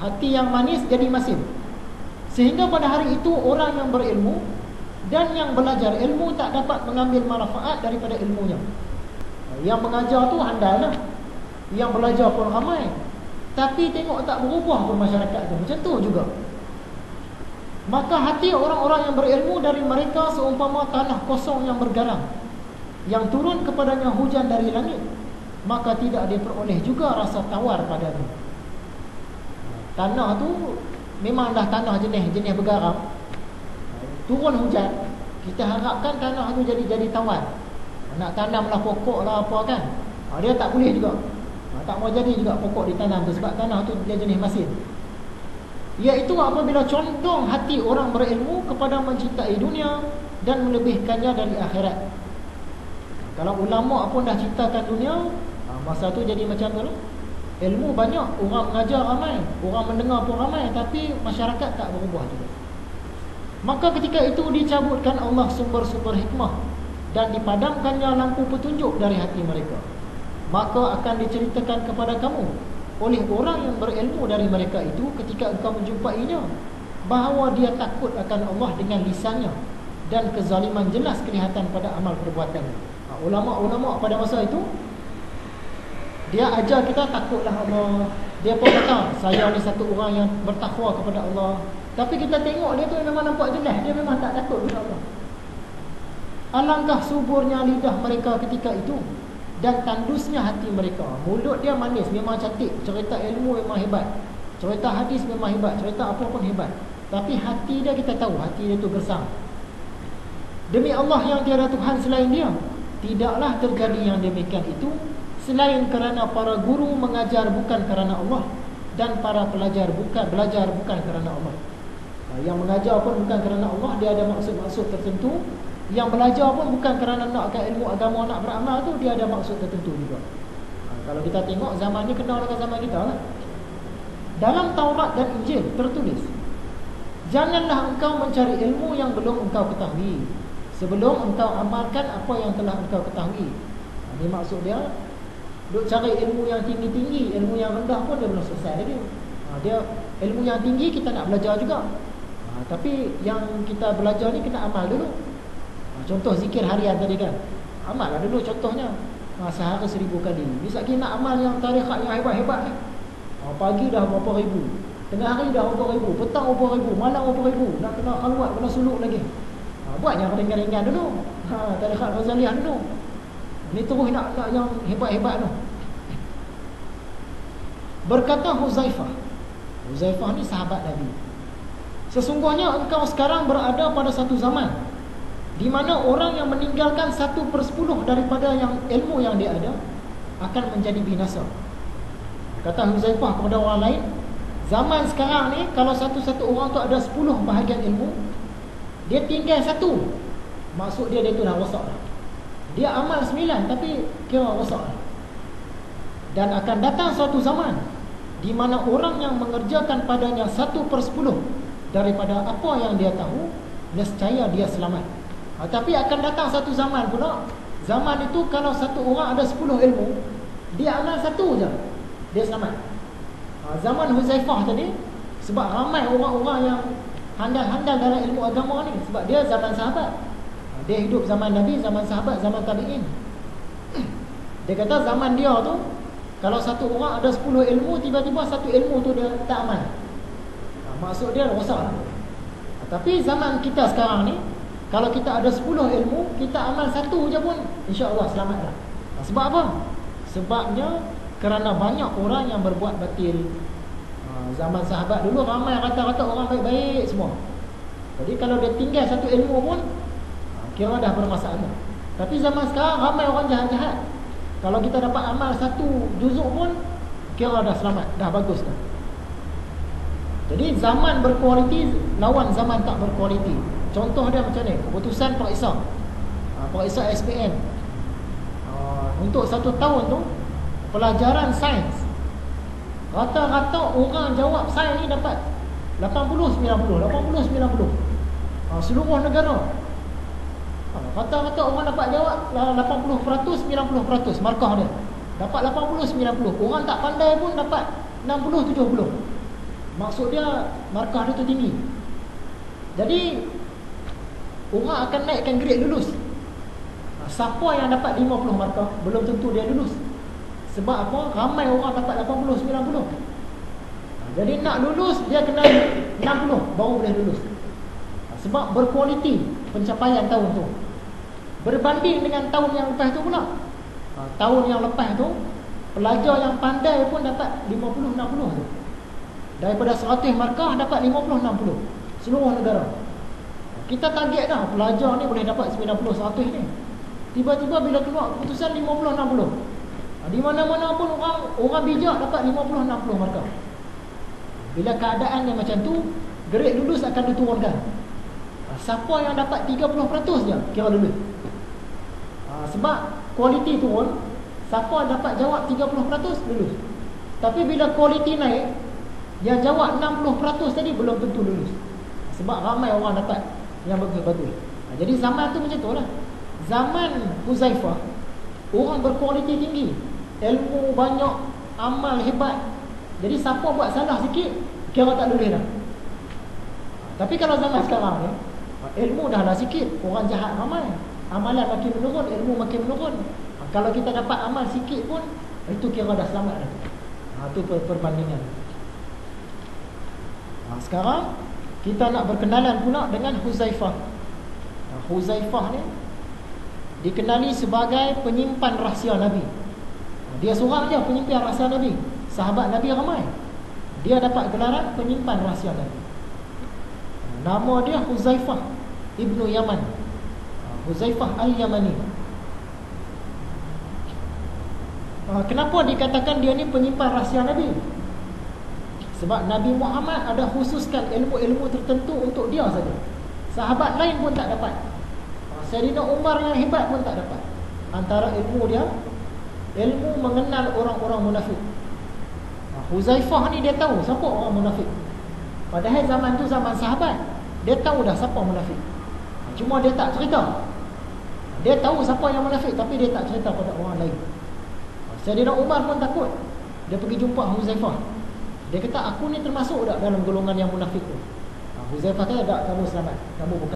Hati yang manis jadi masin. Sehingga pada hari itu orang yang berilmu dan yang belajar ilmu tak dapat mengambil manfaat daripada ilmunya. Yang mengajar tu handal lah, yang belajar pun ramai, tapi tengok tak berubah pun masyarakat tu. Macam tu juga. Maka hati orang-orang yang berilmu dari mereka seumpama tanah kosong yang bergarang, yang turun kepadanya hujan dari langit, maka tidak dia peroleh juga rasa tawar padanya. Tanah tu memang dah tanah jenis bergaram, turun hujan, kita harapkan tanah tu jadi tawar. Nak tanamlah pokok lah apa kan, dia tak boleh juga. Tak mau jadi juga pokok ditanam tu, sebab tanah tu dia jenis masin. Iaitu apabila condong hati orang berilmu kepada mencintai dunia dan melebihkannya dari akhirat. Kalau ulama pun dah cintakan dunia, masa tu jadi macam tu lah. Ilmu banyak, orang mengajar ramai, orang mendengar pun ramai, tapi masyarakat tak berubah juga. Maka ketika itu dicabutkan Allah sumber-sumber hikmah dan dipadamkannya lampu petunjuk dari hati mereka. Maka akan diceritakan kepada kamu oleh orang yang berilmu dari mereka itu ketika engkau menjumpainya, bahawa dia takut akan Allah dengan lisannya dan kezaliman jelas kelihatan pada amal perbuatannya. Ulama-ulama pada masa itu, dia ajar kita takutlah Allah. Dia pun kata, saya ni satu orang yang bertakwa kepada Allah. Tapi kita tengok dia tu memang nampak jelas, dia memang tak takut kepada Allah. Alangkah suburnya lidah mereka ketika itu, dan tandusnya hati mereka. Mulut dia manis, memang cantik, cerita ilmu memang hebat, cerita hadis memang hebat, cerita apa pun hebat, tapi hati dia kita tahu, hati dia tu gersang. Demi Allah yang tiada Tuhan selain dia, tidaklah terjadi yang demikian itu selain kerana para guru mengajar bukan kerana Allah, dan para pelajar belajar bukan kerana Allah. Yang mengajar pun bukan kerana Allah, dia ada maksud-maksud tertentu. Yang belajar pun bukan kerana nakkan ilmu agama, nak beramal tu, dia ada maksud tertentu juga. Kalau kita tengok zaman ni kenal dengan zaman kita lah. Dalam Taurat dan Injil tertulis, janganlah engkau mencari ilmu yang belum engkau ketahui sebelum engkau amalkan apa yang telah engkau ketahui. Ini maksud dia, duk cari ilmu yang tinggi-tinggi, ilmu yang rendah pun dia belum selesai lagi. Dia ilmu yang tinggi kita nak belajar juga, tapi yang kita belajar ni kena amal dulu. Contoh zikir harian tadi kan, amal lah dulu contohnya. Sehari 1000 kali. Misalnya nak amal yang tarikat yang hebat-hebat ni, pagi dah berapa ribu, tengah hari dah berapa ribu, petang berapa ribu, malam berapa ribu, nak kena khalwat, kena suluk lagi. Buat yang ringan-ringan dulu, tarikat Ghazaliyah dulu. Ni terus nak yang hebat-hebat tu. Berkata Huzaifah ni sahabat Nabi, sesungguhnya engkau sekarang berada pada satu zaman di mana orang yang meninggalkan 1/10 daripada yang ilmu yang dia ada akan menjadi binasa. Kata Huzaifah kepada orang lain, zaman sekarang ni kalau satu orang tu ada 10 bahagian ilmu, dia tinggal 1, maksud dia tu dah rosak lah. Dia amal 9 tapi kira rosak lah. Dan akan datang suatu zaman di mana orang yang mengerjakan padanya 1/10 daripada apa yang dia tahu, nescaya dia selamat. Tapi akan datang satu zaman pula, zaman itu kalau satu orang ada 10 ilmu, dia amal 1 je, dia selamat. Zaman Huzaifah tadi, sebab ramai orang-orang yang handal-handal dalam ilmu agama ni, sebab dia zaman sahabat. Dia hidup zaman Nabi, zaman sahabat, zaman tabi'in. Dia kata zaman dia tu, kalau satu orang ada 10 ilmu, tiba-tiba satu ilmu tu dia tak amal, maksud dia rosak lah. Tapi zaman kita sekarang ni, kalau kita ada 10 ilmu, kita amal 1 je pun insya-Allah selamatlah. Sebab apa? Sebabnya kerana banyak orang yang berbuat batil. Zaman sahabat dulu ramai rata-rata orang baik-baik semua. Jadi kalau dia tinggal 1 ilmu pun kira dah bermasalah. Tapi zaman sekarang ramai orang jahat-jahat. Kalau kita dapat amal 1 juzuk pun kira dah selamat, dah bagus dah. Jadi zaman berkualiti lawan zaman tak berkualiti. Contoh dia macam ni, keputusan periksa SPM, untuk 1 tahun tu pelajaran sains, rata-rata orang jawab sains ni dapat 80-90 seluruh negara. Rata-rata orang dapat jawab 80%, 90% markah dia dapat 80-90. Orang tak pandai pun dapat 60-70. Maksud dia markah dia tu tinggi. Jadi orang akan naikkan grade lulus. Siapa yang dapat 50 markah belum tentu dia lulus. Sebab apa? Ramai orang dapat 80, 90. Jadi nak lulus dia kena 60 baru boleh lulus. Sebab berkualiti pencapaian tahun tu. Berbanding dengan tahun yang lepas tu pula. Tahun yang lepas tu pelajar yang pandai pun dapat 50, 60 tu. Daripada 100 markah dapat 50, 60 seluruh negara. Kita target dah pelajar ni boleh dapat 90, 100 ni. Tiba-tiba bila keluar keputusan 50, 60. Di mana-mana pun orang bijak dapat 50, 60 markah. Bila keadaan yang macam tu, grade lulus akan diturunkan. Siapa yang dapat 30% je kira lulus. Sebab kualiti turun, siapa dapat jawab 30% lulus. Tapi bila kualiti naik, yang jawab 60% tadi belum tentu lulus. Sebab ramai orang dapat yang bagus-bagus. Jadi zaman tu macam tu lah. Zaman Huzaifah, orang berkualiti tinggi, ilmu banyak, amal hebat. Jadi siapa buat salah sikit, kira tak lulus dah. Tapi kalau zaman sekarang ni, ilmu dah lah sikit, orang jahat ramai, amalan makin menurun, ilmu makin menurun. Kalau kita dapat amal sikit pun, itu kira dah selamat dah. Itu perbandingan. Sekarang kita nak berkenalan pula dengan Huzaifah. Huzaifah ni dikenali sebagai penyimpan rahsia Nabi. Dia seorang je penyimpan rahsia Nabi. Sahabat Nabi ramai, dia dapat gelaran penyimpan rahsia Nabi. Nama dia Huzaifah Ibnu Yaman, Huzaifah Al-Yamani. Kenapa dikatakan dia ni penyimpan rahsia Nabi? Sebab Nabi Muhammad ada khususkan ilmu-ilmu tertentu untuk dia saja. Sahabat lain pun tak dapat. Sayyidina Umar yang hebat pun tak dapat. Antara ilmu dia, ilmu mengenal orang-orang munafik. Huzaifah ni dia tahu siapa orang munafik. Padahal zaman tu zaman sahabat, dia tahu dah siapa munafik. Cuma dia tak cerita. Dia tahu siapa yang munafik, tapi dia tak cerita pada orang lain. Sayyidina Umar pun takut. Dia pergi jumpa Huzaifah. Dia kata, aku ni termasuk tak dalam golongan yang munafik tu? Huzaifah kata, tak, kamu selamat, kamu bukan.